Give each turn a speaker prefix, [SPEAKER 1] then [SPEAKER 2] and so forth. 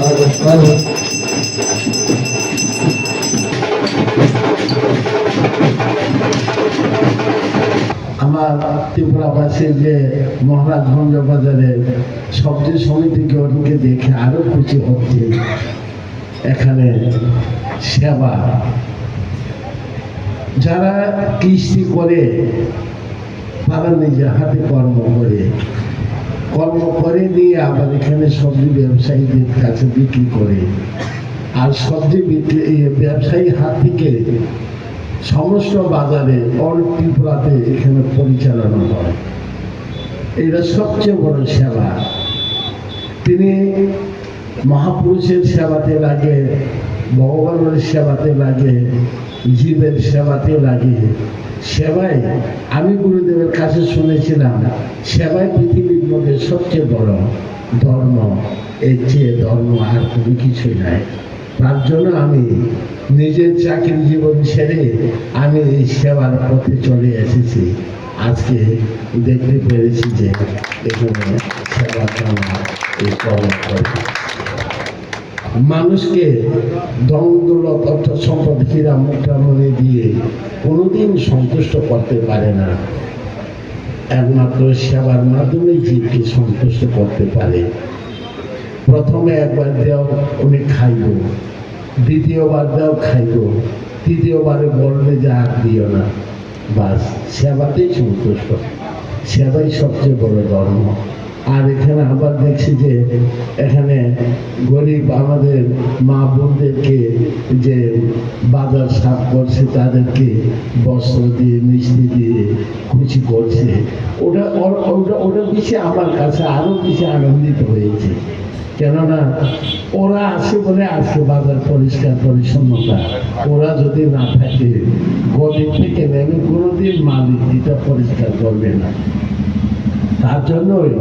[SPEAKER 1] আমার ত্রিপুরাবাসীর যে মহারাজগঞ্জ বাজারে সবজি সমিতিকে দেখে আরো খুশি হচ্ছে। এখানে সেবা, যারা কৃষি করে তারা নিজের হাতে কর্ম করে নিয়ে আবার এখানে সবজি ব্যবসায়ীদের কাছে বিক্রি করে, আর সবজি ব্যবসায়ী হাত থেকে সমস্ত বাজারে অল ত্রিপুরাতে এখানে পরিচালনা হয়। এটা সবচেয়ে বড় সেবা। তিনি মহাপুরুষের সেবাতে লাগে, ভগবানের সেবাতে লাগে, জীবের সেবাতে লাগে। সেবাই, আমি গুরুদেবের কাছে শুনেছিলাম, সেবাই পৃথিবীর মধ্যে সবচেয়ে বড় ধর্ম, এর চেয়ে ধর্ম আর কোনো কিছুই নাই। তার জন্য আমি নিজের চাকরি জীবন ছেড়ে আমি এই সেবার পথে চলে এসেছি। আজকে দেখতে পেরেছি যে এখানে সেবা এই কর্ম করে মানুষকে দৌলত অর্থ সম্পদ হীরা মুদ্রামণি দিয়ে কোনোদিন সন্তুষ্ট করতে পারে না। একমাত্র সেবার মাধ্যমে জীবকে সন্তুষ্ট করতে পারে। প্রথমে একবার দেও উনি খাইব, দ্বিতীয়বার দেও খাইব, তৃতীয়বারে বললে যে আর দিও না, বাস সেবাতেই সন্তুষ্ট। সেবাই সবচেয়ে বড় ধর্ম। আর এখানে আবার দেখছি যে এখানে গরিব আমাদের মা বোনদেরকে যে বাজার সাফ করছে, তাদেরকে বস্ত্র দিয়ে মিষ্টি দিয়ে খুশি করছে। ওটা বেশি আমার কাছে আরো বেশি আনন্দিত হয়েছে। কেননা ওরা আছে বলে আজকে বাজার পরিষ্কার পরিচ্ছন্নতা। ওরা যদি না থাকে, গরিব থেকে নেমে কোনোদিন মালিক এটা পরিষ্কার করবে না। তার জন্যই